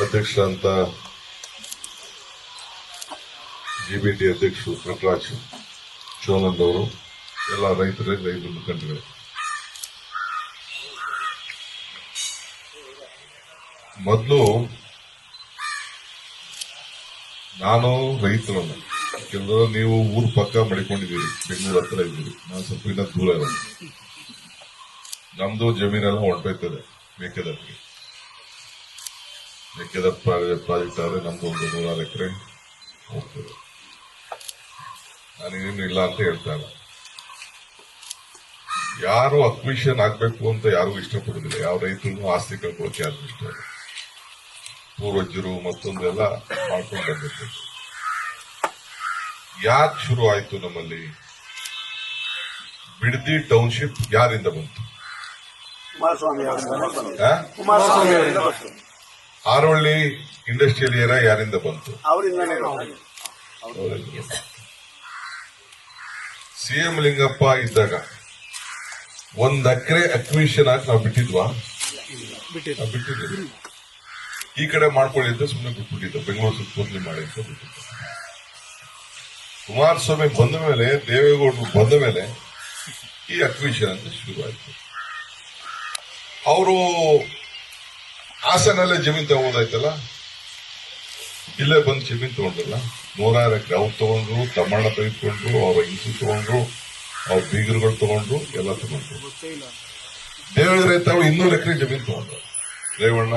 ಅಧ್ಯಕ್ಷರಂತ ಜಿಬಿಟಿ ಅಧ್ಯಕ್ಷರು ನಟರಾಜ್ ಚೋನಂದ್ ಅವರು, ಎಲ್ಲ ರೈತರ ಮುಖಂಡರು, ಮೊದಲು ನಾನು ರೈತರನ್ನ, ಯಾಕೆಂದ್ರೆ ನೀವು ಊರ್ ಪಕ್ಕ ಮಡಿಕೊಂಡಿದ್ದೀರಿ, ಬೆಂಗಳೂರು ಹತ್ರ ಇದ್ದೀರಿ, ನಾನು ಸ್ವಲ್ಪ ಇನ್ನ ದೂರ ಇರೋದು. ನಮ್ದು ಜಮೀನೆಲ್ಲ ಹೊಂಟೋಯ್ತದೆ ಮೇಕೆದಾಟಿಗೆ. ಮೇಕೆದಾಟು ಪ್ರಾಜೆಕ್ಟ್ ಆದ್ರೆ ನಮ್ದು ಒಂದು 100 ಎಕರೆ ಹೋಗ್ತದೆ. ನಾನೇನು ಇಲ್ಲ ಅಂತ ಹೇಳ್ತಾ ಇಲ್ಲ. ಯಾರು ಅಕ್ವಿಷನ್ ಆಗ್ಬೇಕು ಅಂತ ಯಾರಿಗೂ ಇಷ್ಟಪಡುದಿಲ್ಲ. ಯಾವ ರೈತರಿಗೂ ಆಸ್ತಿ ಕಳ್ಕೊಳ್ಳೋಕೆ ಯಾರಿಗೂ ಇಷ್ಟ ಇಲ್ಲ. ಪೂರ್ವಜರು ಮತ್ತೊಂದೆಲ್ಲ ಮಾಡ್ಕೊಂಡು ಬಂದಿರ್ಬೇಕು. ಯಾಕೆ ಶುರು ಆಯ್ತು ನಮ್ಮಲ್ಲಿ? ಬಿಡದಿ ಟೌನ್ಶಿಪ್ ಯಾರಿಂದ ಬಂತು? ಆರೋಳ್ಳಿ ಇಂಡಸ್ಟ್ರಿಯಲ್ ಏರಿಯಾ ಯಾರಿಂದ ಬಂತು? ಸಿಎಂ ಲಿಂಗಪ್ಪ ಇದ್ದಾಗ 1 ಎಕರೆ ಅಕ್ವಿಷನ್ ಆಗಿ ನಾವು ಬಿಟ್ಟಿದ್ವಾ? ಬಿಟ್ಟಿದ್ವಿ. ಈ ಕಡೆ ಮಾಡ್ಕೊಳ್ಳಿದ್ದು ಸುಮ್ಮನೆ ಬಿಟ್ಬಿಟ್ಟಿದ್ದು, ಬೆಂಗಳೂರು ಸುತ್ತಮುತ್ತಲಿ ಮಾಡಿ ಅಂತ ಬಿಟ್ಟಿದ್ದು. ಕುಮಾರಸ್ವಾಮಿ ಬಂದ ಮೇಲೆ, ದೇವೇಗೌಡರು ಬಂದ ಮೇಲೆ ಈ ಅಕ್ವಿಷನ್ ಅಂತ ಶುರು ಆಯ್ತು. ಅವರು ಹಾಸನಲ್ಲೇ ಜಮೀನ್ ತಗೋದಾಯ್ತಲ್ಲ, ಇಲ್ಲೇ ಬಂದು ಜಮೀನ್ ತಗೊಂಡ್ರಲ್ಲ. 100 ಎಕರೆ ಅವ್ರು ತಗೊಂಡ್ರು, ತಮ್ಮಣ್ಣ ತೆಗೆದುಕೊಂಡ್ರು, ಅವ್ರ ಹಿಂಸು ತಗೊಂಡ್ರು, ಅವ್ರ ಬೀಗರುಗಳು ತಗೊಂಡ್ರು, ಎಲ್ಲ ತಗೊಂಡ್ರು. ದೇವೇಗೌಡ ತಾವು 200 ಎಕರೆ ಜಮೀನ್ ತಗೊಂಡ್ರು. ರೇವಣ್ಣ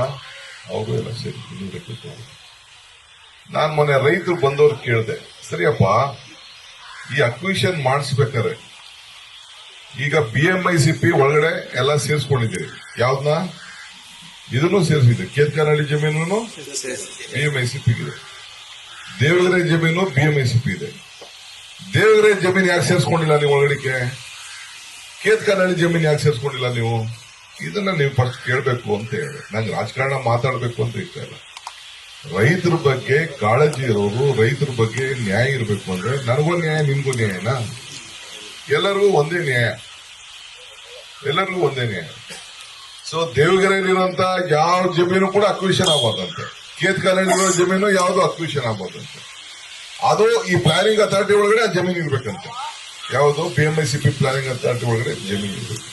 ಅವರು ಎಲ್ಲ ಸೇರಿ 200 ಎಕರೆ ತಗೊಂಡ್ರು. ನಾನ್ ಮೊನ್ನೆ ರೈತರು ಬಂದವ್ರು ಕೇಳಿದೆ, ಸರಿಯಪ್ಪ ಈ ಅಕ್ವಿಷನ್ ಮಾಡಿಸ್ಬೇಕಾರೆ ಈಗ BMICP ಒಳಗಡೆ ಎಲ್ಲ ಸೇರಿಸ್ಕೊಂಡಿದ್ದೀರಿ, ಯಾವ್ದನ್ನ? ಇದನ್ನು ಸೇರಿಸಿದೆ. ಕೇತ್ಕನಹಳ್ಳಿ ಜಮೀನು BMICP ಇದೆ, ದೇವಗೆರೆ ಜಮೀನು BMICP ಇದೆ. ದೇವಗೆರೆ ಜಮೀನು ಯಾಕೆ ಸೇರಿಸ್ಕೊಂಡಿಲ್ಲ ನೀವು ಒಳಗಡೆಗೆ? ಕೇತ್ಕನಹಳ್ಳಿ ಜಮೀನು ಯಾಕೆ ಸೇರಿಸ್ಕೊಂಡಿಲ್ಲ ನೀವು? ಇದನ್ನ ನೀವು ಫಸ್ಟ್ ಕೇಳಬೇಕು ಅಂತ ಹೇಳಿ. ನಂಗೆ ರಾಜಕಾರಣ ಮಾತಾಡಬೇಕು ಅಂತ ಇಷ್ಟ ಇಲ್ಲ. ರೈತರ ಬಗ್ಗೆ ಕಾಳಜಿ ಇರೋರು, ರೈತರ ಬಗ್ಗೆ ನ್ಯಾಯ ಇರಬೇಕು ಅಂದ್ರೆ ನನಗೂ ನ್ಯಾಯ, ನಿಮ್ಗೂ ನ್ಯಾಯನಾ? ಎಲ್ಲರಿಗೂ ಒಂದೇ ನ್ಯಾಯ, ಎಲ್ಲರಿಗೂ ಒಂದೇ ನ್ಯಾಯ. ಸೊ ದೇವಗೆರೆಯಲ್ಲಿರುವಂತ ಯಾವ ಜಮೀನು ಕೂಡ ಅಕ್ವಿಷನ್ ಆಗಬಾರ್ದಂತೆ, ಕೇತ್ಕನಹಳ್ಳಿರೋ ಜಮೀನು ಯಾವುದು ಅಕ್ವಿಷನ್ ಆಗಬಾರ್ದಂತೆ. ಅದು ಈ ಪ್ಲಾನಿಂಗ್ ಅಥಾರಿಟಿ ಒಳಗಡೆ ಆ ಜಮೀನು ಇರ್ಬೇಕಂತೆ. ಯಾವುದು? BMICP ಪ್ಲಾನಿಂಗ್ ಅಥಾರಿಟಿ ಒಳಗಡೆ ಜಮೀನು ಇರ್ಬೇಕು.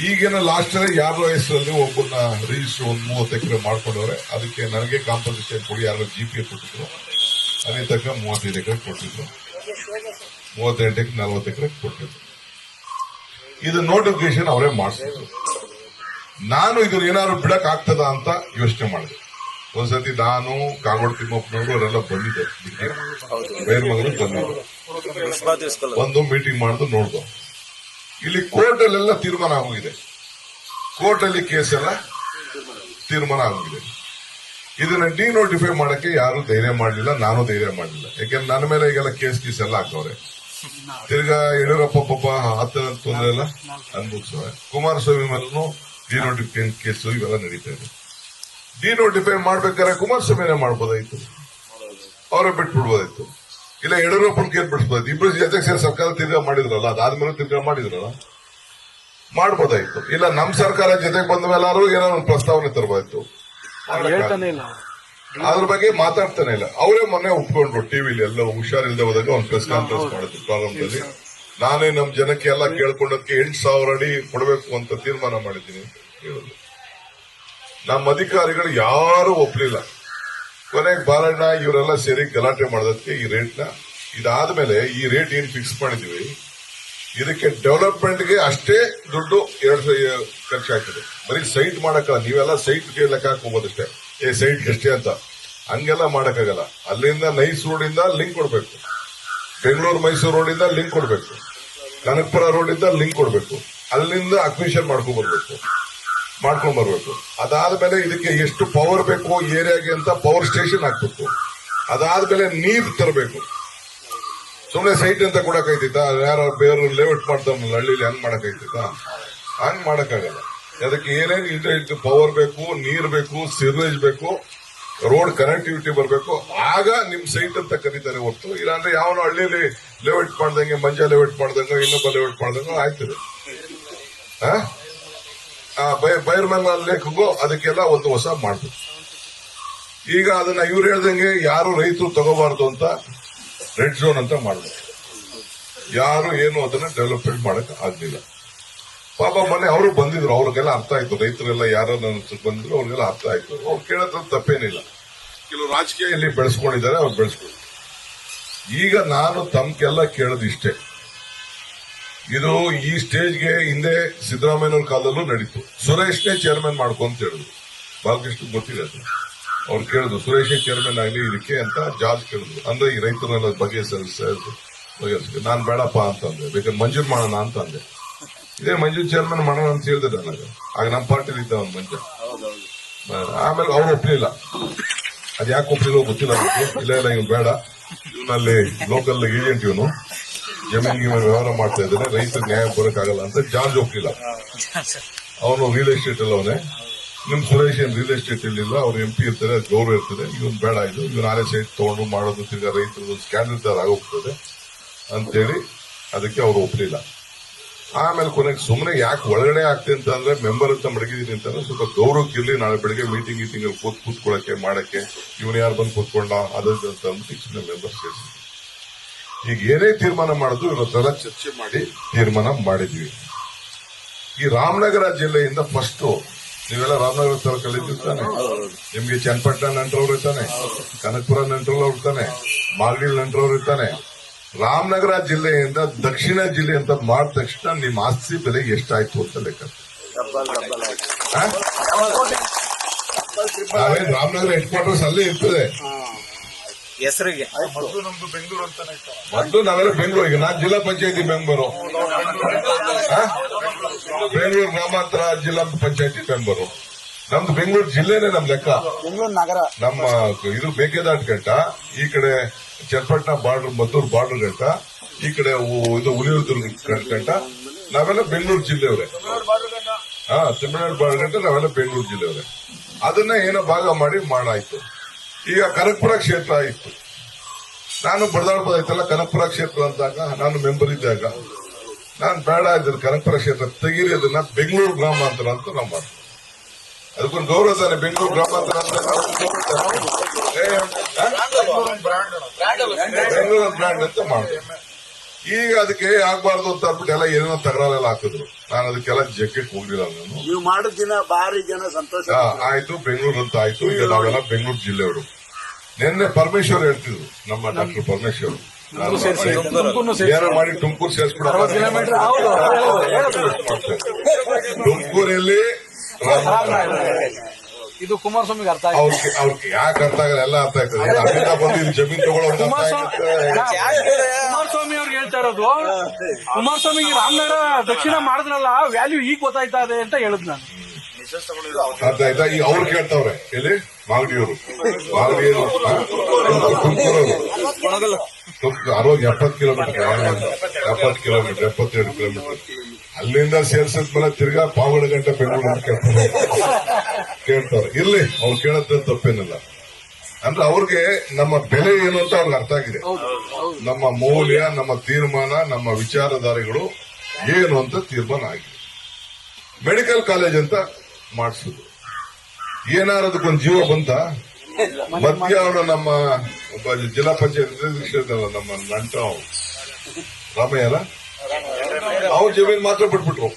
ಈಗಿನ ಲಾಸ್ಟ್ ಯಾರೋ ಹೆಸರಲ್ಲಿ ಒಬ್ಬನ ರಿಜಿಸ್ಟರ್ 30 ಎಕರೆ ಮಾಡ್ಕೊಂಡವ್ರೆ. ಅದಕ್ಕೆ ನನಗೆ ಕಾಂಪನ್ಸೇಷನ್ ಕೊಡಿ ಯಾರೋ GPA ಕೊಟ್ಟಿದ್ರು, ಅದೇ ತಕ್ಕ 35 ಎಕರೆ ಕೊಟ್ಟಿದ್ರು, 38 40 ಎಕರೆ ಕೊಟ್ಟಿದ್ರು. ಇದು ನೋಟಿಫಿಕೇಶನ್ ಅವರೇ ಮಾಡಿಸಿದ್ರು. ನಾನು ಇದನ್ನ ಏನಾದ್ರು ಬಿಡಕ್ ಆಗ್ತದ ಅಂತ ಯೋಚನೆ ಮಾಡಿದೆ. ಒಂದ್ಸತಿ ನಾನು, ಕಾಗೋಡು ತಿಮ್ಮಪ್ಪನವರು ಅವರೆಲ್ಲ ಬಂದಿದ್ದರು, ಬೇರ್ಮಗಲು ಬಂದಿದ್ದರು. ಒಂದು ಮೀಟಿಂಗ್ ಮಾಡಿದ್ರು, ನೋಡ್ದು. ಇಲ್ಲಿ ಕೋರ್ಟ್ ಅಲ್ಲೆಲ್ಲ ತೀರ್ಮಾನ ಆಗೋಗಿದೆ. ಕೋರ್ಟ್ ಅಲ್ಲಿ ಕೇಸ್ ಎಲ್ಲ ತೀರ್ಮಾನ ಆಗೋಗಿದೆ. ಇದನ್ನ ಡಿನೋಟಿಫೈ ಮಾಡಕ್ಕೆ ಯಾರು ಧೈರ್ಯ ಮಾಡಲಿಲ್ಲ, ನಾನು ಧೈರ್ಯ ಮಾಡಲಿಲ್ಲ. ಯಾಕೆಂದ್ರೆ ನನ್ನ ಮೇಲೆ ಈಗೆಲ್ಲ ಕೇಸ್ ಎಲ್ಲ ಹಾಕವ್ರೆ. ತಿರ್ಗಾ ಯಡಿಯೂರಪ್ಪ ಪಾಪ ಹತ್ತ ತೊಂದರೆ ಎಲ್ಲ ಅನ್ಭವಿಸವ್ರೆ. ಕುಮಾರಸ್ವಾಮಿ ಮೇಲೂ ಡಿನೋಟಿಫಿಕೇಶನ್ ಕೇಸು ಇವೆಲ್ಲ ನಡೀತಾ ಇದೆ. ಡಿನೋಟಿಫೈ ಮಾಡ್ಬೇಕಾದ್ರೆ ಕುಮಾರಸ್ವಾಮಿನೇ ಮಾಡ್ಬೋದಾಯ್ತು, ಅವರೇ ಬಿಟ್ಬಿಡ್ಬೋದಾಯ್ತು. ಇಲ್ಲ ಯಡಿಯೂರಪ್ಪನ ಕೇರ್ ಬಿಡಿಸ್ಬೋದು. ಇಬ್ರು ಜೊತೆಗೆ ಸೇರಿ ಸರ್ಕಾರ ತಿರ್ಗಾ ಮಾಡಿದ್ರಲ್ಲ, ಅದಾದ್ಮೇಲೆ ತಿರ್ಗಾ ಮಾಡಿದ್ರಲ್ಲ, ಮಾಡ್ಬೋದಾಯ್ತು. ಇಲ್ಲ ನಮ್ ಸರ್ಕಾರ ಜೊತೆಗೆ ಬಂದ ಮೇಲಾರು ಏನೋ ಒಂದು ಪ್ರಸ್ತಾವನೆ ತರಬಾಯ್ತು. ಅದ್ರ ಬಗ್ಗೆ ಮಾತಾಡ್ತಾನೆ ಇಲ್ಲ. ಅವರೇ ಮೊನ್ನೆ ಒಪ್ಕೊಂಡ್ರು, ಟಿವಿಲಿ ಎಲ್ಲ ಹುಷಾರಿಲ್ಲದೆ ಹೋದಾಗ ಒಂದು ಪ್ರೆಸ್ ಕಾನ್ಫರೆನ್ಸ್ ಮಾಡಿದ್ರು ಪ್ರಾರಂಭದಲ್ಲಿ. ನಾನೇ ನಮ್ ಜನಕ್ಕೆ ಎಲ್ಲ ಕೇಳ್ಕೊಂಡಕ್ಕೆ 8,000 ಅಡಿ ಕೊಡಬೇಕು ಅಂತ ತೀರ್ಮಾನ ಮಾಡಿದ್ದೀನಿ ಅಂತ ಹೇಳಿದ್ರು. ನಮ್ಮ ಅಧಿಕಾರಿಗಳು ಯಾರು ಒಪ್ಲಿಲ್ಲ. ಕೊನೆಗೆ ಬಾಲಣ್ಣ ಇವರೆಲ್ಲ ಸೇರಿ ಗಲಾಟೆ ಮಾಡೋದಕ್ಕೆ ಈ ರೇಟ್ನ, ಇದಾದ್ಮೇಲೆ ಈ ರೇಟ್ ಏನ್ ಫಿಕ್ಸ್ ಮಾಡಿದೀವಿ, ಇದಕ್ಕೆ ಡೆವಲಪ್ಮೆಂಟ್ಗೆ ಅಷ್ಟೇ ದುಡ್ಡು ಖರ್ಚಾಗ್ತದೆ. ಬರೀ ಸೈಟ್ ಮಾಡಕ್ಕಲ್ಲ, ನೀವೆಲ್ಲ ಸೈಟ್ಗೆ ಲೆಕ್ಕ ಹಾಕೋಬೋದಷ್ಟೇ. ಸೈಟ್ಗೆ ಎಷ್ಟೇ ಅಂತ ಹಂಗೆಲ್ಲ ಮಾಡಕ್ಕಾಗಲ್ಲ. ಅಲ್ಲಿಂದ ನೈಸ್ ರೋಡ್ ಇಂದ ಲಿಂಕ್ ಕೊಡ್ಬೇಕು, ಬೆಂಗಳೂರು ಮೈಸೂರು ರೋಡ್ ಇಂದ ಲಿಂಕ್ ಕೊಡ್ಬೇಕು, ಕನಕಪುರ ರೋಡ್ ಇಂದ ಲಿಂಕ್ ಕೊಡ್ಬೇಕು, ಅಲ್ಲಿಂದ ಅಕ್ವಿಷನ್ ಮಾಡ್ಕೊಂಡ್ ಬರ್ಬೇಕು. ಅದಾದ್ಮೇಲೆ ಇದಕ್ಕೆ ಎಷ್ಟು ಪವರ್ ಬೇಕು ಏರಿಯಾಗೆ ಅಂತ ಪವರ್ ಸ್ಟೇಷನ್ ಹಾಕ್ಬೇಕು. ಅದಾದ್ಮೇಲೆ ನೀರು ತರಬೇಕು. ಸುಮ್ಮನೆ ಸೈಟ್ ಅಂತ ಕೊಡಕೈತಿತ್ತ? ಯಾರು ಬೇರೆ ಲೇಔಟ್ ಮಾಡ್ತಾರಲ್ಲ ಹಳ್ಳಿಲಿ, ಹಂಗ್ ಮಾಡಕೈತಿತ್ತ? ಹಂಗ್ ಮಾಡಕ್ಕಾಗಲ್ಲ. ಅದಕ್ಕೆ ಏನೇನು ಇಂಟರ್ನೆಟ್ ಪವರ್ ಬೇಕು, ನೀರ್ ಬೇಕು, ಸಿವರೇಜ್ ಬೇಕು, ರೋಡ್ ಕನೆಕ್ಟಿವಿಟಿ ಬರಬೇಕು. ಆಗ ನಿಮ್ ಸೈಟ್ ಅಂತ ಕರೀತಾರೆ ಹೊರತು, ಇಲ್ಲಾಂದ್ರೆ ಯಾವನು ಹಳ್ಳಿಲಿ ಲೇಔಟ್ ಮಾಡ್ದಂಗೆ, ಮಂಜ ಲೇಔಟ್ ಮಾಡ್ದಂಗ, ಇನ್ನೊಬ್ಬ ಲೇಔಟ್ ಮಾಡ್ದಂಗ ಆಯ್ತದೆ. ಬೈರ್ಮಂಗಲ ಲೇಖಗೂ ಅದಕ್ಕೆಲ್ಲ ಒಂದು ಹೊಸ ಮಾಡ್ಬೇಕು. ಈಗ ಅದನ್ನ ಇವ್ರು ಹೇಳ್ದಂಗೆ ಯಾರು ರೈತರು ತಗೋಬಾರ್ದು ಅಂತ ರೆಡ್ ಝೋನ್ ಅಂತ ಮಾಡಿದ್ರು. ಯಾರು ಏನು ಅದನ್ನ ಡೆವಲಪ್ಮೆಂಟ್ ಮಾಡಕ್ ಆಗ್ಲಿಲ್ಲ. ಪಾಪ ಮೊನ್ನೆ ಅವರು ಬಂದಿದ್ರು, ಅವ್ರಿಗೆಲ್ಲ ಅರ್ಥ ಆಯ್ತು, ರೈತರೆಲ್ಲ ಯಾರು ಬಂದಿದ್ರು ಅವ್ರಿಗೆಲ್ಲ ಅರ್ಥ ಆಯ್ತು. ಅವ್ರು ಕೇಳೋದ್ರಲ್ಲಿ ತಪ್ಪೇನಿಲ್ಲ. ಕೆಲವು ರಾಜಕೀಯ ಇಲ್ಲಿ ಬೆಳೆಸ್ಕೊಂಡಿದ್ದಾರೆ, ಅವ್ರು ಬೆಳೆಸ್ಕೊಂಡು. ಈಗ ನಾನು ತಮ್ಗೆಲ್ಲ ಕೇಳೋದು ಇಷ್ಟೇ, ಇದು ಈ ಸ್ಟೇಜ್ಗೆ ಹಿಂದೆ ಸಿದ್ದರಾಮಯ್ಯನವ್ರ ಕಾಲದಲ್ಲೂ ನಡೀತು. ಸುರೇಶ್ನೇ ಚೇರ್ಮನ್ ಮಾಡ್ಕೊಂತ ಹೇಳಿದ್ರು, ಬಾಲಕೃಷ್ಣ ಗೊತ್ತಿದೆ ಅದು. ಅವ್ರು ಕೇಳಿದ್ರು ಸುರೇಶೇ ಚೇರ್ಮನ್ ಆಗಲಿ ಇದಕ್ಕೆ ಅಂತ ಜಾರ್ಜ್ ಕೇಳಿದ್ರು. ಅಂದ್ರೆ ಈ ರೈತರನ್ನೆಲ್ಲ ಬಗೆಹರಿಸಿದ್ರು. ನಾನ್ ಬೇಡಪ್ಪ ಅಂತಂದೆ, ಬೇಕಾದ್ರೆ ಮಂಜೂರ್ ಮಾಡೋಣ ಅಂತ ಅಂದೆ. ಇದೇ ಮಂಜೂರ್ ಚೇರ್ಮನ್ ಮಾಡೋಣ ಅಂತ ಹೇಳಿದ್ರೆ ನನಗೆ. ಆಗ ನಮ್ಮ ಪಾರ್ಟಿಲಿ ಇದ್ದ ಒಂದು ಮಂಜ. ಆಮೇಲೆ ಅವ್ರು ಒಪ್ಲಿಲ್ಲ. ಅದ್ ಯಾಕೆ ಒಪ್ಲಿಲ್ಲ ಗೊತ್ತಿಲ್ಲ ನನಗೆ. ಇಲ್ಲ ಇವ್ನು ಬೇಡ, ಇವನಲ್ಲಿ ಲೋಕಲ್ ಏಜೆಂಟ್, ಇವನು ಜಮೀನಿಗೆ ವ್ಯವಹಾರ ಮಾಡ್ತಾ ಇದ್ದಾನೆ, ರೈತರಿಗೆ ನ್ಯಾಯ ಬರೋಕ್ಕಾಗಲ್ಲ ಅಂತ ಜಾರ್ಜ್ ಒಪ್ಲಿಲ್ಲ. ಅವನು ರಿಯಲ್ ಎಸ್ಟೇಟ್ ಅಲ್ಲ ಅವನೇ. ನಿಮ್ ಸುರೇಶ್ ಏನ್ ರಿಯಲ್ ಎಸ್ಟೇಟ್ ಇಲ್ಲ, ಅವ್ರು MP ಇರ್ತಾರೆ, ಅದು ಗೌರವ ಇರ್ತದೆ. ಇವನ್ ಬೇಡ, ಇವನ್ ಆರೆ ಸೈಟ್ ತಗೊಂಡು ಮಾಡೋದು ತಿರ್ಗಾ ರೈತರದ್ದು ಸ್ಕ್ಯಾಂಡಲ್ ತರ ಆಗೋಗ್ತದೆ ಅಂತೇಳಿ ಅದಕ್ಕೆ ಅವ್ರು ಒಪ್ಲಿಲ್ಲ. ಆಮೇಲೆ ಕೊನೆಗೆ ಸುಮ್ಮನೆ ಯಾಕೆ ಒಳಗಡೆ ಆಗ್ತದೆ ಅಂತಂದ್ರೆ ಮೆಂಬರ್ ಅಂತ ಮಡಗಿದೀನಿ ಅಂತಂದ್ರೆ ಸ್ವಲ್ಪ ಗೌರವಕ್ಕಿರ್ಲಿ, ನಾಳೆ ಬೆಳಿಗ್ಗೆ ಮೀಟಿಂಗ್ ಅಲ್ಲಿ ಕೂತ್ಕೊಳ್ಳಕ್ಕೆ ಮಾಡಕ್ಕೆ ಇವನು ಯಾರು ಬಂದು ಕೂತ್ಕೊಂಡ ಅದಂತ ಅಂದ್ಬಿಟ್ಟು ಸುಮ್ಮನೆ ಮೆಂಬರ್ ಸೇರಿಸಿ. ಈಗ ಏನೇ ತೀರ್ಮಾನ ಮಾಡೋದು ಇವತ್ತೆಲ್ಲ ಚರ್ಚೆ ಮಾಡಿ ತೀರ್ಮಾನ ಮಾಡಿದ್ವಿ. ಈ ರಾಮನಗರ ಜಿಲ್ಲೆಯಿಂದ ಫಸ್ಟ್ ನೀವೆಲ್ಲ ರಾಮನಗರ ತರ ಕಲಿತಿರ್ತಾನೆ, ನಿಮ್ಗೆ ಚನ್ನಪಟ್ಟಣ ನೆಂಟ್ರವ್ರು ಇರ್ತಾನೆ, ಕನಕಪುರ ನೆಂಟ್ರವ್ರು ಇರ್ತಾನೆ, ಮಾಗಡಿ ನೆಂಟ್ರವ್ರು ಇರ್ತಾನೆ. ರಾಮನಗರ ಜಿಲ್ಲೆಯಿಂದ ದಕ್ಷಿಣ ಜಿಲ್ಲೆ ಅಂತ ಮಾಡಿದ ತಕ್ಷಣ ನಿಮ್ಮ ಆಸ್ತಿ ಬೆಲೆ ಎಷ್ಟಾಯ್ತು ಅಂತ ಲೆಕ್ಕ. ನಾವೇನ್ ರಾಮನಗರ ಹೆಡ್ ಕ್ವಾರ್ಟರ್ಸ್ ಅಲ್ಲೇ ಇರ್ತದೆ ಹೆಸರಿಗೆ. ಮೊದಲು ನಾವೆಲ್ಲ ಬೆಂಗಳೂರು, ಈಗ ನಾನು ಜಿಲ್ಲಾ ಪಂಚಾಯತಿ ಮೆಂಬರು, ಬೆಂಗಳೂರು ಗ್ರಾಮಾಂತರ ಜಿಲ್ಲಾ ಪಂಚಾಯತಿ ಮೆಂಬರು. ನಮ್ದು ಬೆಂಗಳೂರು ಜಿಲ್ಲೆನೇ ನಮ್ ಲೆಕ್ಕ. ಬೆಂಗಳೂರು ನಗರ ನಮ್ಮ ಇದು ಮೇಕೆದಾಟು ಗಂಟ, ಈ ಕಡೆ ಚನ್ನಪಟ್ಟಣ ಬಾರ್ಡರ್, ಮದ್ದೂರು ಬಾರ್ಡರ್ ಗಂಟ, ಈ ಕಡೆ ಇದು ಹುಲಿಯೂರು ಗಂಟ, ನಾವೆಲ್ಲ ಬೆಂಗಳೂರು ಜಿಲ್ಲೆಯವರೇ. ತಮಿಳುನಾಡು ಬಾರ್ಡರ್ ಗಂಟ ನಾವೆಲ್ಲ ಬೆಂಗಳೂರು ಜಿಲ್ಲೆಯವರೇ. ಅದನ್ನ ಏನೋ ಭಾಗ ಮಾಡಿ ಮಾಡಾಯ್ತು. ಈಗ ಕನಕಪುರ ಕ್ಷೇತ್ರ ಇತ್ತು, ನಾನು ಬಡದಾಡ್ಬೋದಾಯ್ತಲ್ಲ. ಕನಕಪುರ ಕ್ಷೇತ್ರ ಅಂದಾಗ ನಾನು ಮೆಂಬರ್ ಇದ್ದಾಗ ನಾನು ಬೇಡ ಇದ್ದೀನಿ, ಕನಕಪುರ ಕ್ಷೇತ್ರ ತೆಗೀರಿ, ಅದನ್ನ ಬೆಂಗಳೂರು ಗ್ರಾಮಾಂತರ ಅಂತ ನಾವು ಮಾಡ್ತೀವಿ. ಅದಕ್ಕೊಂದು ಗೌರವ ತಾನೆ, ಬೆಂಗಳೂರು ಗ್ರಾಮಾಂತರ ಅಂತ ಬೆಂಗಳೂರು ಬ್ರ್ಯಾಂಡ್ ಅಂತ ಮಾಡ್ತೀವಿ. ಈಗ ಅದಕ್ಕೆ ಆಗ್ಬಾರ್ದು ಅಂತ ಅಂದ್ಬಿಟ್ಟು ಎಲ್ಲ ಏನೇನೋ ತಗರಾಲೆಲ್ಲ ಹಾಕಿದ್ರು. ನಾನು ಅದಕ್ಕೆಲ್ಲ ಜಗ್ಗಕ್ಕೆ ಹೋಗ್ಲಿಲ್ಲ. ನಾನು ನೀವು ಮಾಡಿದ ದಿನ ಭಾರಿ ಜನ ಸಂತೋಷ ಆಯ್ತು, ಬೆಂಗಳೂರು ಅಂತ ಆಯ್ತು. ಈಗ ನಾವೆಲ್ಲ ಬೆಂಗಳೂರು ಜಿಲ್ಲೆಯವರು. ನಿನ್ನೆ ಪರಮೇಶ್ವರ್ ಹೇಳ್ತಿದ್ರು, ನಮ್ಮ ಡಾಕ್ಟರ್ ಪರಮೇಶ್ವರ್, ಏನಾರು ಮಾಡಿ ತುಮಕೂರು ಸೇರಿಸ್ಬಿಡ. ತುಮಕೂರಲ್ಲಿ ಇದು ಕುಮಾರಸ್ವಾಮಿಗೆ ಅರ್ಥ ಅವ್ರಿಗೆ ಯಾಕೆ ಅರ್ಥ ಆಗಲ್ಲ, ಎಲ್ಲ ಅರ್ಥ ಆಗ್ತದೆ. ಅಲ್ಲಿಂದ ಬಂದು ಇಲ್ಲಿ ಜಮೀನು ತಗೊಳ್ಳೋರು ಕುಮಾರಸ್ವಾಮಿ ಅವ್ರಿಗೆ ಹೇಳ್ತಾ ಇರೋದು, ಕುಮಾರಸ್ವಾಮಿಗೆ ರಾಮನಗರ ದಕ್ಷಿಣ ಮಾಡಿದ್ರಲ್ಲ ವ್ಯಾಲ್ಯೂ ಈಗ ಗೊತ್ತಾಯ್ತಾ ಇದೆ ಅಂತ ಹೇಳಿದ್ ನಾನು. ಅರ್ಥ ಆಯ್ತಾ? ಈಗ ಅವ್ರು ಕೇಳ್ತಾವ್ರೆ, ಎಲ್ಲಿ ಮಾಗಡಿಯವರು, ಮಾಗಡಿಯವರು ತುಮಕೂರವರು 70 ಕಿಲೋಮೀಟರ್, 72 ಕಿಲೋಮೀಟರ್. ಅಲ್ಲಿಂದ ಸೇರ್ಸಿದ್ಮೇಲೆ ತಿರ್ಗಾ ಪಾವಗಡ ಗಂಟೆ ಬೆಂಗಳೂರು ಕೇಳ್ತಾರೆ. ಇರ್ಲಿ, ಅವ್ರು ಕೇಳೋದ್ರ ತಪ್ಪೇನಿಲ್ಲ. ಅಂದ್ರೆ ಅವ್ರಿಗೆ ನಮ್ಮ ಬೆಲೆ ಏನು ಅಂತ ಅವ್ರಿಗೆ ಅರ್ಥ ಆಗಿದೆ. ನಮ್ಮ ಮೌಲ್ಯ, ನಮ್ಮ ತೀರ್ಮಾನ, ನಮ್ಮ ವಿಚಾರಧಾರೆಗಳು ಏನು ಅಂತ ತೀರ್ಮಾನ ಆಗಿದೆ. ಮೆಡಿಕಲ್ ಕಾಲೇಜ್ ಅಂತ ಮಾಡಿಸುದು, ಏನಾರು ಅದಕ್ಕೊಂದು ಜೀವ ಬಂತ. ಮಧ್ಯ ಅವನು ನಮ್ಮ ಒಬ್ಬ ಜಿಲ್ಲಾ ಪಂಚಾಯತ್ ನಮ್ಮ ನಂಟ ರಾಮಯ್ಯ ಅಲ್ಲ, ಅವ್ರ ಜಮೀನ್ ಮಾತ್ರ ಬಿಟ್ಬಿಟ್ರು.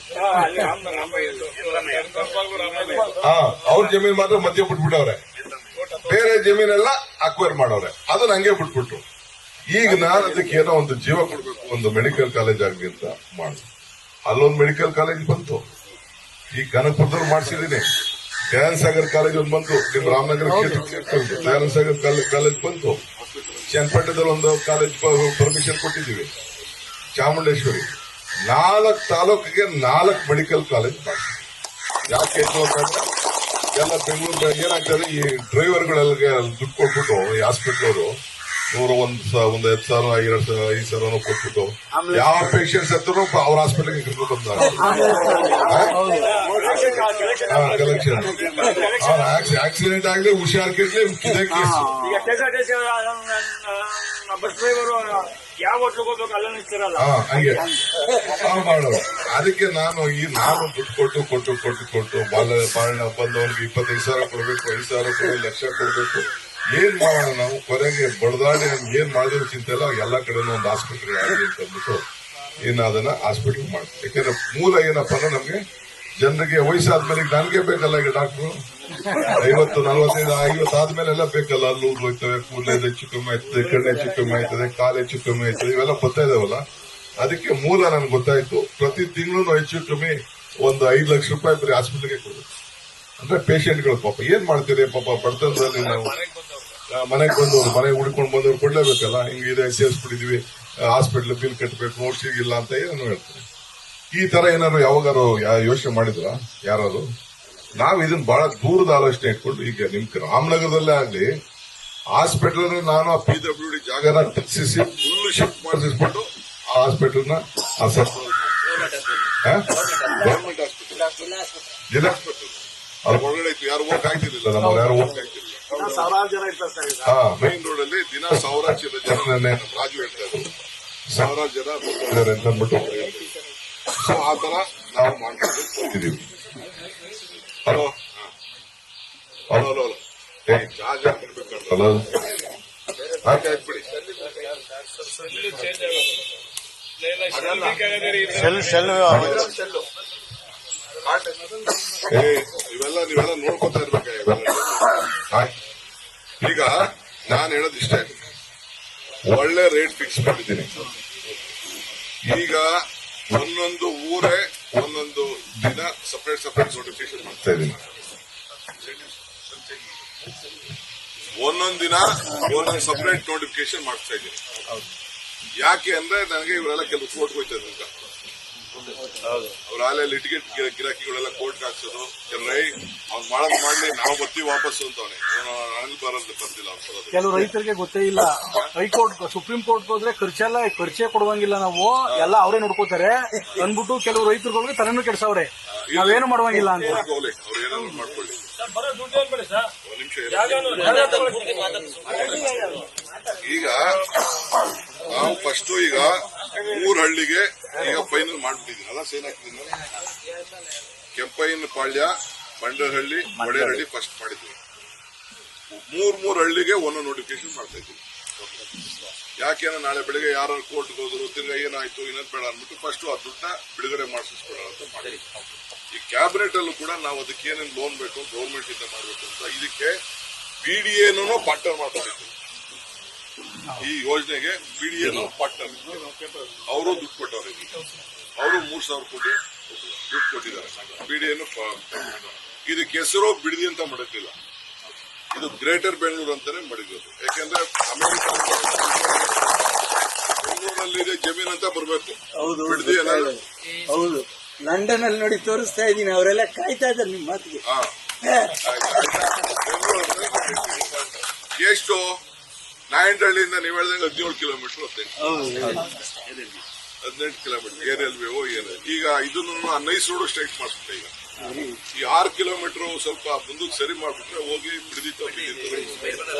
ಅವ್ರ ಜಮೀನ್ ಮಾತ್ರ ಮಧ್ಯ ಬಿಟ್ಬಿಟ್ಟವ್ರೆ, ಬೇರೆ ಜಮೀನೆಲ್ಲ ಅಕ್ವೈರ್ ಮಾಡವ್ರೆ. ಅದನ್ನ ಹಂಗೆ ಬಿಟ್ಬಿಟ್ರು. ಈಗ ನಾನು ಅದಕ್ಕೆ ಏನೋ ಒಂದು ಜೀವ ಕೊಡ್ಬೇಕು, ಒಂದು ಮೆಡಿಕಲ್ ಕಾಲೇಜ್ ಆಗಲಿ ಅಂತ ಮಾಡಿದ್ರು. ಅಲ್ಲೊಂದು ಮೆಡಿಕಲ್ ಕಾಲೇಜ್ ಬಂತು. ಈ ಕನಕಪುರದಲ್ಲಿ ಮಾಡಿಸಿದೀನಿ. ದಯಾನಂದ ಸಾಗರ್ ಕಾಲೇಜ್ ಒಂದು ಬಂತು, ನಿಮ್ ರಾಮನಗರ ಕ್ಷೇತ್ರಕ್ಕೆ ದಯಾನಂದ ಸಾಗರ್ ಕಾಲೇಜ್ ಬಂತು. ಚನ್ನಪಟ್ಟಣದಲ್ಲಿ ಒಂದು ಕಾಲೇಜ್ ಪರ್ಮಿಷನ್ ಕೊಟ್ಟಿದ್ದೀವಿ. ಚಾಮುಂಡೇಶ್ವರಿ 4 ತಾಲೂಕಿಗೆ 4 ಮೆಡಿಕಲ್ ಕಾಲೇಜ್ ಮಾಡಿ. ಯಾಕೆ ಎಲ್ಲ ಬೆಂಗಳೂರು ಏನಾಗ್ತದೆ, ಈ ಡ್ರೈವರ್ಗಳೆಲ್ಲ ದುಡ್ಡು ಕೊಟ್ಬಿಟ್ಟು ಈ ಹಾಸ್ಪಿಟಲ್ ಅವರು 100 10,000 2,000 ಕೊಟ್ಬಿಟ್ಟು ಯಾವ ಪೇಷಂಟ್ಸ್ ಹತ್ರ ಅವ್ರ ಹಾಸ್ಪಿಟಲ್ಗೆ ಕರ್ಕೊಂಡು ಬಂದಾರೆ. ಕಲೆಕ್ಷನ್ ಆಕ್ಸಿಡೆಂಟ್ ಆಗಲಿ, ಹುಷಾರ್ ಕೇಳಿ ಇದೇ ಕೇಸ್. ಬಸ್ ಡ್ರೈವರು ಯಾವ ಹೋಟ್ಲಿಗೆ ಹೋಗ್ಬೇಕು ಅಲ್ಲ ನಿಲ್ಸಿರಲ್ಲ. ಹಂಗೆ ನಾವು ಮಾಡೋದು. ಅದಕ್ಕೆ ನಾನು ದುಡ್ಡು ಕೊಟ್ಟು ಬಾಳ ಬಂದವನಿಗೆ 25,000 ಕೊಡ್ಬೇಕು, 5,000 ಕೊಡಬೇಕು, ಲಕ್ಷ ಕೊಡ್ಬೇಕು. ಏನ್ ಮಾಡೋಣ ನಾವು? ಕೊನೆಗೆ ಬಡದಾಡಿ ನಮ್ಗೆ ಏನ್ ಮಾಡಿದ್ರು ಚಿಂತೆ ಇಲ್ಲ, ಎಲ್ಲಾ ಕಡೆನೂ ಒಂದು ಹಾಸ್ಪಿಟಲ್ ಆಗಲಿ ಅಂತ ಅಂದ್ಬಿಟ್ಟು ಇನ್ನು ಅದನ್ನ ಹಾಸ್ಪಿಟಲ್ ಮಾಡ್ತೀವಿ. ಯಾಕಂದ್ರೆ ಮೂಲ ಏನಪ್ಪ ಅಂದ್ರೆ ನಮ್ಗೆ ಜನರಿಗೆ ವಯಸ್ಸಾದ್ಮೇಲೆ ನನಗೆ ಬೇಕಲ್ಲ ಈಗ ಡಾಕ್ಟ್ರು 50, 45, 50 ಆದ್ಮೇಲೆ ಎಲ್ಲ ಬೇಕಲ್ಲ. ಅಲ್ಲಿ ಹೋಗ್ತವೆ, ಕೂದಲು ಹೆಚ್ಚು ಕಮ್ಮಿ ಆಯ್ತದೆ, ಕಣ್ಣು ಹೆಚ್ಚು ಕಮ್ಮಿ ಆಯ್ತದೆ, ಕಾಲು ಹೆಚ್ಚು ಕಮ್ಮಿ ಆಯ್ತದೆ, ಇವೆಲ್ಲ ಬರ್ತಾ ಇದಾವಲ್ಲ. ಅದಕ್ಕೆ ಮೂಲ ನನ್ಗೆ ಗೊತ್ತಾಯ್ತು. ಪ್ರತಿ ತಿಂಗಳು ಹೆಚ್ಚು ಕಮ್ಮಿ ಒಂದು 5 ಲಕ್ಷ ರೂಪಾಯಿ ಬರೀ ಹಾಸ್ಪಿಟಲ್ಗೆ ಕೊಡ್ಬೇಕು. ಅಂದ್ರೆ ಪೇಷಂಟ್ಗಳು ಪಾಪ ಏನ್ ಮಾಡ್ತೀರಿ ಪಾಪ ಬಡತನದಲ್ಲಿ ನಾವು ಮನೆಗೆ ಬಂದವರು ಮನೆಗೆ ಹುಡ್ಕೊಂಡು ಬಂದವ್ರು ಕೊಡ್ಲೇಬೇಕಲ್ಲ. ಹಿಂಗಿದೆ ಸೇರಿಸ್ಬಿಟ್ಟಿದೀವಿ, ಹಾಸ್ಪಿಟಲ್ ಬಿಲ್ ಕಟ್ಟಬೇಕು, ಔಷಧಿಗಿಲ್ಲ ಅಂತ ಏನೋ ಹೇಳ್ತಾರೆ. ಈ ತರ ಏನಾದ್ರು ಯಾವಾಗಾರು ಯೋಚನೆ ಮಾಡಿದ್ರ ಯಾರು? ನಾವ್ ಇದನ್ನ ಬಹಳ ದೂರದ ಆಲೋಚನೆ ಇಟ್ಕೊಂಡು ಈಗ ನಿಮ್ ರಾಮನಗರದಲ್ಲೇ ಆಗ್ಲಿ ಹಾಸ್ಪಿಟಲ್ ನಾನು ಆ PWD ಜಾಗನ ತೆಗ್ಸಿಸಿ ಫುಲ್ ಶಿಫ್ಟ್ ಮಾಡಿಸ್ಬಿಟ್ಟು ಆ ಹಾಸ್ಪಿಟಲ್ನ ಗವರ್ಮೆಂಟ್ ಹಾಸ್ಪಿಟಲ್ ಜಿಲ್ಲಾ ಹಾಸ್ಪಿಟಲ್ ಅದ್ರ ಒಳಗಡೆ ಇತ್ತು. ಯಾರು ಹೋಗಕ್ ಆಗ್ತಿರ್ಲಿಲ್ಲ, ನಮ್ಮವ್ರು ಯಾರು ಹೋಗಕ್ ಆಗ್ತಿರ್ಲಿಲ್ಲ. ಸಾವಿರಾರು ಜನ ಇರ್ತಾರೆ ಸರ್ ಈಗ. ಮೈನ್ ರೋಡ್ ಅಲ್ಲಿ ದಿನ ಸಾವಿರಾರು ಜನ ರಾಜು ಹೇಳ್ತಾ ಇದ್ರು, ಸಾವಿರಾರು ಜನ ಬರ್ತಾರೆ ಅಂತ ಅಂದ್ಬಿಟ್ಟು. ಸೊ ಆ ತರ ನಾವು ಮಾಡ್ಕೊಂಡು ಹೋಗ್ತಿದೀವಿ. ಹಲೋ ಹಲೋ ಹಲೋ ಹಲೋ ಜಾಗ ಹಲೋ ಆಯ್ತು ಹಾಕ್ಬಿಡಿ. ನೀವೆಲ್ಲ ನೋಡ್ಕೊತಾ ಇರ್ಬೇಕ ಇವೆಲ್ಲ. ಈಗ ನಾನು ಹೇಳೋದು ಇಷ್ಟೇ, ಒಳ್ಳೆ ರೇಟ್ ಫಿಕ್ಸ್ ಮಾಡಿದ್ದೀನಿ. ಈಗ ಒಂದೊಂದು ಊರೇ ಒಂದೊಂದು ದಿನ ಸಪರೇಟ್ ನೋಟಿಫಿಕೇಶನ್ ಮಾಡ್ತಾ ಇದ್ದೀನಿ. ಒಂದೊಂದು ದಿನ ಒಂದೊಂದು ಸಪರೇಟ್ ನೋಟಿಫಿಕೇಶನ್ ಮಾಡ್ತಾ ಇದ್ದೀನಿ. ಯಾಕೆ ಅಂದ್ರೆ ನನಗೆ ಇವರೆಲ್ಲ ಕೆಲವು ಕೋರ್ಟ್ ಹೋಯ್ತಾ ಇದ್ರು. ಅವ್ರ ಆಲೆ ಲಿಟಿಗೇಟ್ ಗಿರಾಕಿಗಳೆಲ್ಲ ಕೋರ್ಟ್ ಹಾಕ್ಸೋದು, ಅವ್ನು ಮಾಡೋದು ಮಾಡ್ಲಿ, ನಾವು ಬರ್ತೀವಿ ವಾಪಸ್ ಅಂತವನೇ. ನನಗೆ ಬರ್ತಿಲ್ಲ ಅವ್ರು. ಕೆಲವು ರೈತರಿಗೆ ಗೊತ್ತೇ ಇಲ್ಲ. ಹೈಕೋರ್ಟ್ ಸುಪ್ರೀಂ ಕೋರ್ಟ್ ಹೋದ್ರೆ ಖರ್ಚೇ ಕೊಡುವಂಗಿಲ್ಲ, ನಾವು ಎಲ್ಲ ಅವರೇ ನೋಡ್ಕೋತಾರೆ ಅಂದ್ಬಿಟ್ಟು ಕೆಲವು ರೈತರುಗಳಿಗೆ ತಲೆನೂ ಕೆಡ್ಸವ್ರೆ, ನಾವೇನು ಮಾಡುವಂಗಿಲ್ಲ ಅಂತ. ಅವ್ರು ಏನಾದ್ರು ಮಾಡ್ಕೊಳ್ಳಿ. ನಿಮಿಷ ಈಗ ನಾವು ಫಸ್ಟ್ ಈಗ 3 ಹಳ್ಳಿಗೆ ಈಗ ಫೈನಲ್ ಮಾಡ್ಬಿಟ್ಟಿದ್ದೀನಿ ಅಲ್ಲ. ಸೇನ್ ಹಾಕಿದ್ದೀನಿ. ಕೆಂಪಯ್ಯನ ಪಾಳ್ಯ, ಬಂಡರಹಳ್ಳಿ, ಒಡೆಯರಹಳ್ಳಿ ಫಸ್ಟ್ ಮಾಡಿದ್ವಿ. 3 ಹಳ್ಳಿಗೆ ಒಂದೊಂದು ನೋಟಿಫಿಕೇಶನ್ ಮಾಡ್ತಾ ಇದ್ದೀವಿ. ಯಾಕೆಂದ್ರೆ ನಾಳೆ ಬೆಳಿಗ್ಗೆ ಯಾರು ಕೋರ್ಟ್ಗೆ ಹೋದ್ರು ತಿರ್ಗಾ ಏನಾಯ್ತು ಇನ್ನೊಂದು ಬೇಡ ಅಂದ್ಬಿಟ್ಟು ಫಸ್ಟ್ ಆ ದುಡ್ಡನ್ನ ಬಿಡುಗಡೆ ಮಾಡಿಸ್ಕೊಡ ಅಂತ ಮಾಡಿ. ಈ ಕ್ಯಾಬಿನೆಟ್ ಅಲ್ಲೂ ಕೂಡ ನಾವು ಅದಕ್ಕೆ ಏನೇನು ಲೋನ್ ಬೇಕು ಗೌರ್ಮೆಂಟ್ ಇಂದ ಮಾಡಬೇಕು ಅಂತ ಇದಕ್ಕೆ BDAನೂ ಪಾರ್ಟ್ನರ್ ಮಾಡ್ಕೊಂಡಿದ್ವಿ. ಈ ಯೋಜನೆಗೆ BDAನೂ ಪಾರ್ಟ್ನರ್, ಅವರು ದುಡ್ಡು ಕೊಟ್ಟವ್ರೆ. ಅವರು 3,000 ಕೋಟಿ ದುಡ್ಡು ಕೊಟ್ಟಿದ್ದಾರೆ. BDAನೂ ಇದಕ್ಕೆ ಹೆಸರು ಬಿಡದಿ ಅಂತ ಮಡಕ್ಲಿಲ್ಲ, ಇದು ಗ್ರೇಟರ್ ಬೆಂಗಳೂರು ಅಂತಾನೆ ಮಡಗೋದು. ಯಾಕೆಂದ್ರೆ ಅಮೆರಿಕ ಬೆಂಗಳೂರಲ್ಲಿ ಜಮೀನ್ ಅಂತ ಬರ್ಬೇಕು, ಬಿಡದಿ ಅನ್ನೋದು. ಹೌದು, ಲಂಡನ್ ಅಲ್ಲಿ ನೋಡಿ ತೋರಿಸ್ತಾ ಇದ್ದೀನಿ, ಅವರೆಲ್ಲ ಕಾಯ್ತಾ ಇದ್ದಾರೆ ನಿಮ್ಮ ಮಾತಿಗೆ. ಎಷ್ಟು ನಾಯಂಡಹಳ್ಳಿಯಿಂದ ನೀವು ಹೇಳ್ದಂಗೆ 17 ಕಿಲೋಮೀಟರ್ 18 ಕಿಲೋಮೀಟರ್ ಏರಿಯಲ್ ವೇವೋ ಏನು. ಈಗ ಇದನ್ನು ನೈಸ್ ರೋಡ್ ಸ್ಟ್ರೈಟ್ ಮಾಡಿಸ್ಬಿಟ್ಟೆ. ಈಗ ಈ 6 ಕಿಲೋಮೀಟರ್ ಸ್ವಲ್ಪ ಮುಂದಕ್ಕೆ ಸರಿ ಮಾಡ್ಬಿಟ್ರೆ ಹೋಗಿ ಬಿಡದಿತ್ತು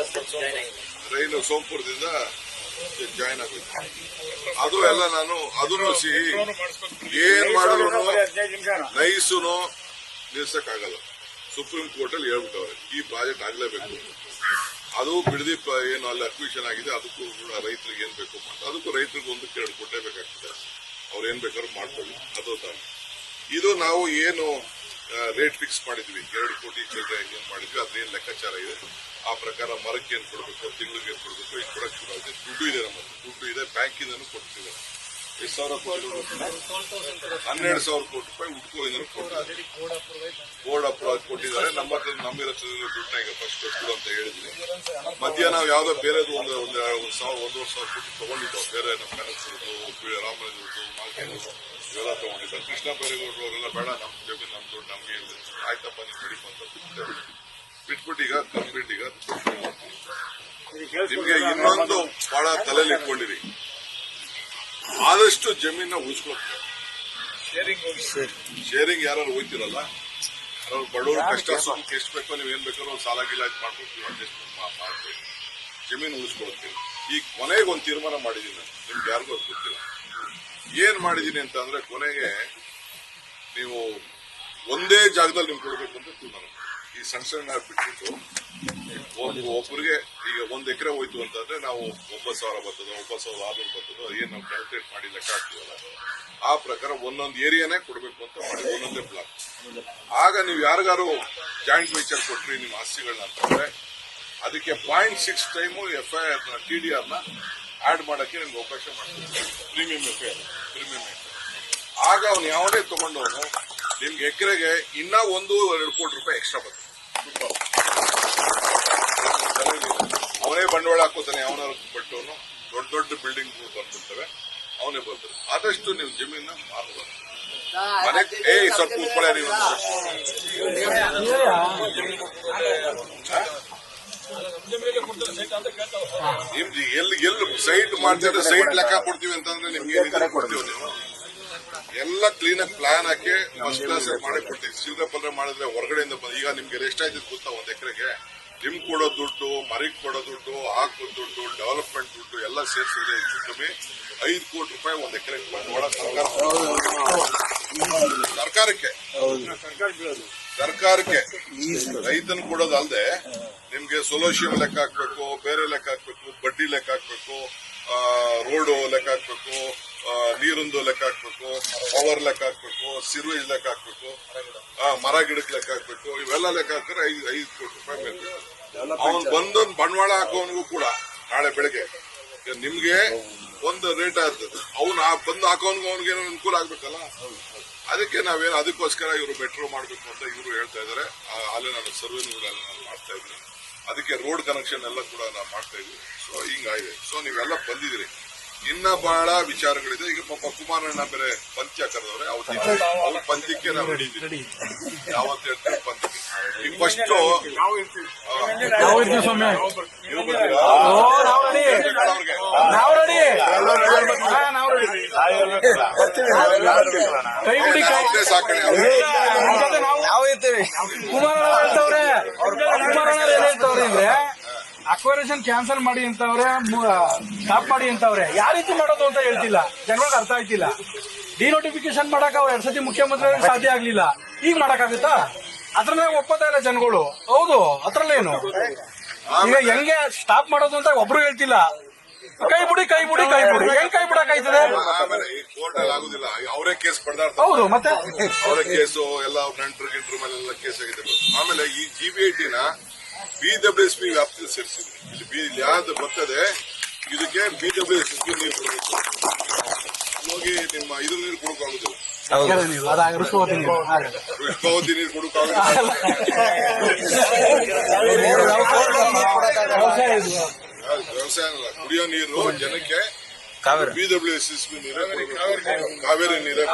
ರೈಲು ಸೋಂಪುರದಿಂದ ಜಾಯಿನ್ ಆಗುತ್ತೆ. ಅದು ಎಲ್ಲ ನಾನು ಅದನ್ನು ಏನ್ ಮಾಡಿದ್ರು ನೈಸುನು ನಿಲ್ಸಕ್ಕಾಗಲ್ಲ. ಸುಪ್ರೀಂ ಕೋರ್ಟ್ ಅಲ್ಲಿ ಹೇಳ್ಬಿಟ್ಟವ್ರೆ ಈ ಪ್ರಾಜೆಕ್ಟ್ ಆಗ್ಲೇಬೇಕು. ಅದು ಬಿಡದಿ ಏನು ಅಲ್ಲಿ ಅಕ್ವಿಷನ್ ಆಗಿದೆ, ಅದಕ್ಕೂ ಕೂಡ ರೈತರಿಗೆ ಏನ್ ಬೇಕು ಅದಕ್ಕೂ ರೈತರಿಗೆ 1-2 ಕೊಟ್ಟೇಬೇಕಾಗ್ತದೆ. ಅವ್ರು ಏನ್ ಬೇಕಾದ್ರೂ ಮಾಡ್ಕೊಳ್ಳಿ. ಅದು ತಾನೆ ಇದು ನಾವು ಏನು ರೇಟ್ ಫಿಕ್ಸ್ ಮಾಡಿದ್ವಿ 2 ಕೋಟಿ ಚಿಲ್ಲರೆ ಏನ್ ಮಾಡಿದ್ವಿ ಅದೇನ್ ಲೆಕ್ಕಾಚಾರ ಇದೆ. ಆ ಪ್ರಕಾರ ಮರಕ್ಕೆ ಏನ್ ಕೊಡಬೇಕು, ತಿಂಗಳಿಗೆ ಏನ್ ಕೊಡಬೇಕು, ಈಗ ಕೊಡಕ್ಕೆ ಶುರು ಆಗುತ್ತೆ. ದುಡ್ಡು ಇದೆ, ನಮ್ಮ ದುಡ್ಡು ಇದೆ, ಬ್ಯಾಂಕಿಂದನೂ ಕೊಡ್ತಿದ್ದಾರೆ. 10,000 ಕೋಟಿ 12,000 ಕೋಟಿ ರೂಪಾಯಿ ಉಟ್ಕೋಯಿಂದನೂ ಕೊಟ್ಟಿದ್ದಾರೆ. ಬೋರ್ಡ್ ಅಪ್ರೂವ್ ಕೊಟ್ಟಿದ್ದಾರೆ. ನಮ್ಮ ಹತ್ರ ನಮ್ಮಿರೋ ದುಡ್ಡನ್ನ ಈಗ ಫಸ್ಟ್ ಕೊಡು ಅಂತ ಹೇಳಿದ್ವಿ. ಮಧ್ಯ ನಾವು ಯಾವ್ದೋ ಬೇರೆದು ಒಂದೂವರೆ ಸಾವಿರ ಕೋಟಿ ತಗೊಂಡಿದ್ದೋ ಬೇರೆ ನಮ್ಮ ಕನಸರದು, ರಾಮನಗರದ್ದು, ಮಾಲ್ಕೇನದು ಇವೆಲ್ಲ ತಗೊಂಡಿದ್ದಾರೆ. ಕೃಷ್ಣ ಬೈರೇಗೌಡರು ಅವರೆಲ್ಲ ಬೇಡ, ನಮ್ಮ ಜಮೀನು ನಮ್ಮ ದುಡ್ಡು ನಮ್ಗೆ ಆಯ್ತಪ್ಪ ನೀವು ನಡೀಪ ಅಂತ ಬಿಟ್ಬಿಟ್ಟು ಈಗ ಕಂಪ್ಲೀಟ್ ಈಗ ನಿಮ್ಗೆ ಇನ್ನೊಂದು ಬಹಳ ತಲೆಯಲ್ಲಿ ಇಟ್ಕೊಂಡಿರಿ, ಆದಷ್ಟು ಜಮೀನ ಉಳಿಸ್ಕೊಳ್ತಾರೆ. ಶೇರಿಂಗ್ ಯಾರು ಹೋಯ್ತಿರಲ್ಲ, ಅವ್ರು ಬಡವರು ಕಷ್ಟ ಸುಖಕ್ಕೆ ಎಷ್ಟು ಬೇಕೋ ನೀವ್ ಏನ್ ಬೇಕಾದ್ರೂ ಸಾಲ ಗೀಲ ಮಾಡ್ಕೊಂಡು ಅಡ್ಜಸ್ಟ್ ಮಾಡ್ಬೇಕು. ಜಮೀನು ಉಳಿಸ್ಕೊಳ್ತೀನಿ. ಈಗ ಕೊನೆಗೆ ಒಂದು ತೀರ್ಮಾನ ಮಾಡಿದ್ದೀನಿ ನಾನು, ನಿಮ್ಗೆ ಯಾರಿಗೂ ಅದು ಗೊತ್ತಿಲ್ಲ. ಏನ್ ಮಾಡಿದೀನಿ ಅಂತ ಅಂದ್ರೆ, ಕೊನೆಗೆ ನೀವು ಒಂದೇ ಜಾಗದಲ್ಲಿ ನೀವು ಕೊಡ್ಬೇಕು ಅಂತ ತೀರ್ಮಾನ ಮಾಡಿ. ಈ ಸಣ್ಣ ಬಿಟ್ಬಿಟ್ಟು ಒಬ್ಬರಿಗೆ ಈಗ 1 ಎಕರೆ ಹೋಯ್ತು ಅಂತಂದ್ರೆ ನಾವು 9,000 ಬರ್ತದೋ 9,600 ಬರ್ತದೋ ಏನ್ ನಾವು ಕ್ಯಾಲ್ಕುಲೇಟ್ ಮಾಡಿ ಲೆಕ್ಕ ಹಾಕ್ತೀವಲ್ಲ, ಆ ಪ್ರಕಾರ ಒಂದೊಂದು ಏರಿಯಾನೇ ಕೊಡ್ಬೇಕು ಅಂತ ಮಾಡಿ, ಒಂದೊಂದೇ ಬ್ಲಾಕ್. ಆಗ ನೀವು ಯಾರಿಗಾರು ಜಾಯಿಂಟ್ ವೆಂಚರ್ ಕೊಟ್ರಿ ನಿಮ್ಮ ಆಸ್ತಿಗಳನ್ನ ಅಂತಂದ್ರೆ ಅದಕ್ಕೆ 0.6 ಟೈಮು FIR ನ TDR ನ ಆಡ್ ಮಾಡಕ್ಕೆ ನಿಮ್ಗೆ ಅವಕಾಶ ಮಾಡ್ತೀವಿ. Premium FIR. ಆಗ ಅವ್ನು ಯಾವುದೇ ತಗೊಂಡವನು ನಿಮ್ಗೆ ಎಕರೆಗೆ ಇನ್ನ 1-2 ಕೋಟಿ ರೂಪಾಯಿ ಎಕ್ಸ್ಟ್ರಾ ಬರ್ತದೆ. ಅವನೇ ಬಂಡವಾಳ ಹಾಕೋತಾನೆ, ಅವನ ಬಟ್ಟವನು ದೊಡ್ಡ ಬಿಲ್ಡಿಂಗ್ ಬರ್ತಿರ್ತವೆ, ಅವನೇ ಬರ್ತಾರೆ. ಆದಷ್ಟು ನೀವು ಜಮೀನ ಮಾರಬಾರ್ದು. ಮನೆ ಸ್ವಲ್ಪ ಕೂತ್ಕೊಳ್ಳೆ ನೀವು. ನಿಮ್ದು ಎಲ್ಲಿ ಸೈಟ್ ಮಾಡ್ತಿದ್ರೆ ಸೈಟ್ ಲೆಕ್ಕ ಕೊಡ್ತೀವಿ ಅಂತಂದ್ರೆ ನಿಮ್ಗೆ ಏನಿದೆ ಕೊಡ್ತೀವಿ. ನೀವು ಎಲ್ಲ ಕ್ಲೀನ್ ಆಗಿ ಪ್ಲಾನ್ ಹಾಕಿ ಫಸ್ಟ್ ಕ್ಲಾಸ್ ಮಾಡಿ ಕೊಡ್ತೀವಿ. ಚಿಲ್ಲರೆ ಪಲ್ರೆ ಮಾಡಿದ್ರೆ ಹೊರಗಡೆಯಿಂದ ಈಗ ನಿಮ್ಗೆ ಎಷ್ಟಾಯ್ತು ಗೊತ್ತಾ? 1 ಎಕರೆಗೆ ನಿಮ್ಗೆ ಕೊಡೋ ದುಡ್ಡು, ಮರಿಗೆ ಕೊಡೋ ದುಡ್ಡು, ಹಾಕೋ ದುಡ್ಡು, ಡೆವಲಪ್ಮೆಂಟ್ ದುಡ್ಡು ಎಲ್ಲ ಸೇರಿಸಿದ್ರೆ ಹೆಚ್ಚು ಕಮ್ಮಿ 5 ಕೋಟಿ ರೂಪಾಯಿ 1 ಎಕರೆಗೆ ಬಂಡವಾಳ ಸರ್ಕಾರಕ್ಕೆ ರೈತನ ಕೊಡೋದಲ್ದೆ ನಿಮ್ಗೆ ಸೊಲ್ಯೂಷನ್ ಲೆಕ್ಕ ಹಾಕ್ಬೇಕು, ಬೇರೆ ಲೆಕ್ಕ ಹಾಕ್ಬೇಕು, ಬಡ್ಡಿ ಲೆಕ್ಕ ಹಾಕ್ಬೇಕು, ರೋಡು ಲೆಕ್ಕ ಹಾಕ್ಬೇಕು, ನೀರಿಂದು ಲೆಕ್ಕ ಹಾಕ್ಬೇಕು, ಪವರ್ ಲೆಕ್ಕ ಹಾಕ್ಬೇಕು, ಸಿರ್ವೇಜ್ ಲೆಕ್ಕ ಹಾಕ್ಬೇಕು, ಮರ ಗಿಡಕ್ಕೆ ಲೆಕ್ಕ ಹಾಕ್ಬೇಕು. ಇವೆಲ್ಲ ಲೆಕ್ಕ ಹಾಕಿದ್ರೆ 5 ಕೋಟಿ ರೂಪಾಯಿ ಬೇಕು. ಅವನು ಬಂದೊಂದು ಬಂಡವಾಳ ಹಾಕೋವನಿಗೂ ಕೂಡ ನಾಳೆ ಬೆಳಗ್ಗೆ ನಿಮ್ಗೆ ಒಂದು ರೇಟ್ ಆಗ್ತದೆ. ಅವ್ನು ಬಂದು ಹಾಕೋನ್ಗೂ ಅವ್ನಿಗೇನೋ ಅನುಕೂಲ ಆಗ್ಬೇಕಲ್ಲ. ಅದಕ್ಕೆ ನಾವೇನು ಅದಕ್ಕೋಸ್ಕರ ಇವರು ಮೆಟ್ರೋ ಮಾಡಬೇಕು ಅಂತ ಇವರು ಹೇಳ್ತಾ ಇದಾರೆ. ಅಲ್ಲೇ ನಾನು ಸರ್ವೇನು ಕೂಡ ನಾನು ಮಾಡ್ತಾ ಇದ್ದೀನಿ. ಅದಕ್ಕೆ ರೋಡ್ ಕನೆಕ್ಷನ್ ಎಲ್ಲ ಕೂಡ ನಾವು ಮಾಡ್ತಾ ಇದ್ವಿ. ಸೊ ಹಿಂಗಾಗಿದೆ. ಸೊ ನೀವೆಲ್ಲ ಬಂದಿದ್ದೀರಿ. ಇನ್ನ ಬಹಳ ವಿಚಾರಗಳಿದೆ. ಈಗ ಪಾಪ ಕುಮಾರಣ್ಣ ಬೇರೆ ಪಂಚ ಕರೆದವ್ರೆ, ಅವ್ರ ಪಂಚಕ್ಕೆ ನಾವು ಹಿಡಿದೀವಿ. ಯಾವತ್ತು ಹೇಳ್ತೀವಿ ಪಂಚಕ್ಕೆ. ಈಗ ಫಸ್ಟ್ ಸಾಕಣೆ ಅಂದ್ರೆ ಅಕ್ವರೇಷನ್ ಕ್ಯಾನ್ಸಲ್ ಮಾಡಿ ಅಂತವ್ರೆ, ಸ್ಟಾಪ್ ಮಾಡಿ ಅಂತವ್ರೆ. ಯಾವ ರೀತಿ ಮಾಡೋದು ಅಂತ ಹೇಳ್ತಿಲ್ಲ, ಜನಗಳಿಗೆ ಅರ್ಥ ಆಯ್ತಿಲ್ಲ. ಡಿನೋಟಿಫಿಕೇಶನ್ ಮಾಡಕ್ ಅವ್ರು 2 ಸತಿ ಮುಖ್ಯಮಂತ್ರಿ ಸಾಧ್ಯ ಆಗ್ಲಿಲ್ಲ, ಈಗ ಮಾಡಕ್ಕಾಗುತ್ತಾ? ಅದ್ರ ಮೇಲೆ ಒಪ್ಪತ್ತಾ ಇಲ್ಲ ಜನಗಳು. ಹೌದು, ಅದ್ರಲ್ಲೇನು ಈಗ ಹೆಂಗೆ ಸ್ಟಾಪ್ ಮಾಡೋದು ಅಂತ ಒಬ್ರು ಹೇಳ್ತಿಲ್ಲ. ಕೈ ಬಿಡಿ ಹೆಂಗ್ ಕೈ ಬಿಡಕ್ಕಾಯ್ತದೆ? ಕೋರ್ಟ್ ಅಲ್ಲಿ ಆಗುದಿಲ್ಲ, ಅವರೇ ಕೇಸ್ ಪಡೆದಾಡ್ತಾರೆ. ಹೌದು, ಮತ್ತೆ ಅವರೇ ಕೇಸು ಎಲ್ಲ ನೆಂಟ್ರು ಗಿಂಟ್ರ ಮೇಲೆಲ್ಲ ಕೇಸ್ ಆಗಿದೆ. ಆಮೇಲೆ ಈ GBIT ನ BWSP ವ್ಯಾಪ್ತಿಯಲ್ಲಿ ಸೇರಿಸಿದ್ರು. ಇಲ್ಲಿ ಯಾವ್ದು ಬರ್ತದೆ ಇದಕ್ಕೆ BWSP ನೀರು ಕೊಡಬೇಕು. ಹೋಗಿ ನಿಮ್ಮ ಇದ್ರ ನೀರು ಕೊಡೋಕ್ಕಾಗುದಿಲ್ಲ, ರುಷ್ಪಾವತಿ ನೀರು ಕೊಡೋಕ್ಕಾಗುದಿಲ್ಲ. ವ್ಯವಸಾಯ ಅಲ್ಲ, ಕುಡಿಯೋ ನೀರು ಜನಕ್ಕೆ BWSP ನೀರೇ, ಕಾವೇರಿ ನೀರೇ.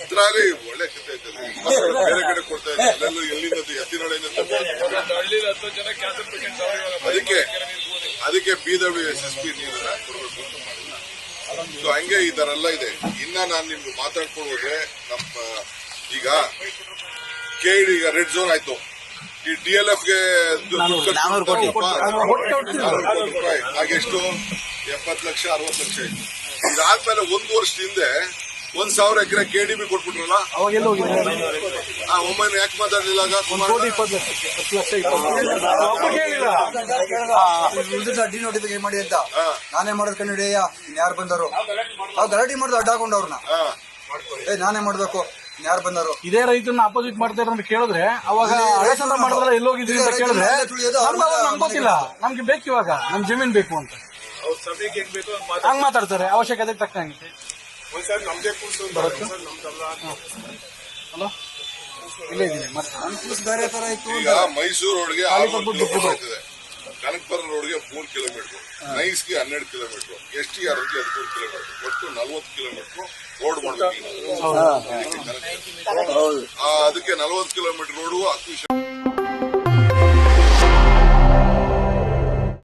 ಇದ್ರಲ್ಲಿ ಒಳ್ಳೆ ಕಥೆ ಇರ್ತದೆ. ಬೇರೆ ಕಡೆ ಕೊಡ್ತಾ ಇದ್ದಾರೆ, ಅಲ್ಲೆಲ್ಲ ಎಲ್ಲಿಂದ ಎತ್ತಿನೊಳೆಯಿಂದ. ಅದಕ್ಕೆ BWSP ನೀರನ್ನ ಕೊಡಬೇಕು ಅಂತ ಮಾಡಿಲ್ಲ. ಸೊ ಹಂಗೆ ಈ ತರ ಎಲ್ಲ ಇದೆ. ಇನ್ನ ನಾನು ನಿಮ್ಗೆ ಮಾತಾಡ್ಕೊಂಡು ಹೋದ್ರೆ ನಮ್ಮ ಈಗ KD ಈಗ ರೆಡ್ ಝೋನ್ ಆಯ್ತು. ಈ DLF ಗೆ 400 ಕೋಟಿ ರೂಪಾಯಿ, ಹಾಗೆಷ್ಟು 70 ಲಕ್ಷ 60 ಲಕ್ಷ ಆಯ್ತು. ಇದಾದ್ಮೇಲೆ 1 ವರ್ಷದ ಹಿಂದೆ 1,000 ಎಕರೆ KDB ಕೊಟ್ಬಿಟ್ರಲ್ಲ, ಒಮ್ಮೆ ಯಾಕೆ ಮಾತಾಡ್ಲಿಲ್ಲ? ಡಿನೋಟಿಫಿಕೇಶನ್ ಮಾಡಿ ಅಂತ ನಾನೇ ಮಾಡೋದ್ ಕಂಡು ಹಿಡಿಯ. ಯಾರು ಬಂದರು? ನಾವು ಗಲಾಟೆ ಮಾಡೋದು ಅಡ್ಡ ಹಾಕೊಂಡವ್ರನ್ನ. ನಾನೇ ಮಾಡ್ಬೇಕು, ಯಾರು ಬಂದರು? ಇದೇ ರೈತರನ್ನ ಅಪೋಸಿಟ್ ಮಾಡ್ತಾರೆ ಅಂತ ಕೇಳಿದ್ರೆ, ಅವಾಗ ಹಳೆಸಂದ್ರ ಮಾಡಿದ್ರೆ ಎಲ್ಲೋಗಿದ್ರಿ ಅಂತ ಕೇಳಿದ್ರೆ ನಮ್ಗೆ ಗೊತ್ತಿಲ್ಲ, ನಮ್ಗೆ ಬೇಕು ಇವಾಗ, ನಮ್ ಜಮೀನ್ ಬೇಕು ಅಂತ ಹಂಗ್ ಮಾತಾಡ್ತಾರೆ. ಅವಶ್ಯಕತೆ ತಕ್ಕಂಗೆ ಇಲ್ಲೇ ಇದೀನಿ. ಬೇರೆ ತರ ಇತ್ತು. ಈಗ ಮೈಸೂರು ರೋಡ್ಗೆ 6 ಕಿಲೋಮೀಟರ್ ಆಯ್ತದೆ, ಕನಕಪುರ ರೋಡ್ಗೆ 3 ಕಿಲೋಮೀಟರ್, ನೈಸ್ಗೆ 12 ಕಿಲೋಮೀಟರ್, STRಗೆ 13 ಕಿಲೋಮೀಟರ್, ಒಟ್ಟು 40 ಕಿಲೋಮೀಟರ್ ರೋಡ್ ಮಾಡಬೇಕು. ಅದಕ್ಕೆ 40 ಕಿಲೋಮೀಟರ್ ರೋಡು ಅಕ್ವಿಷನ್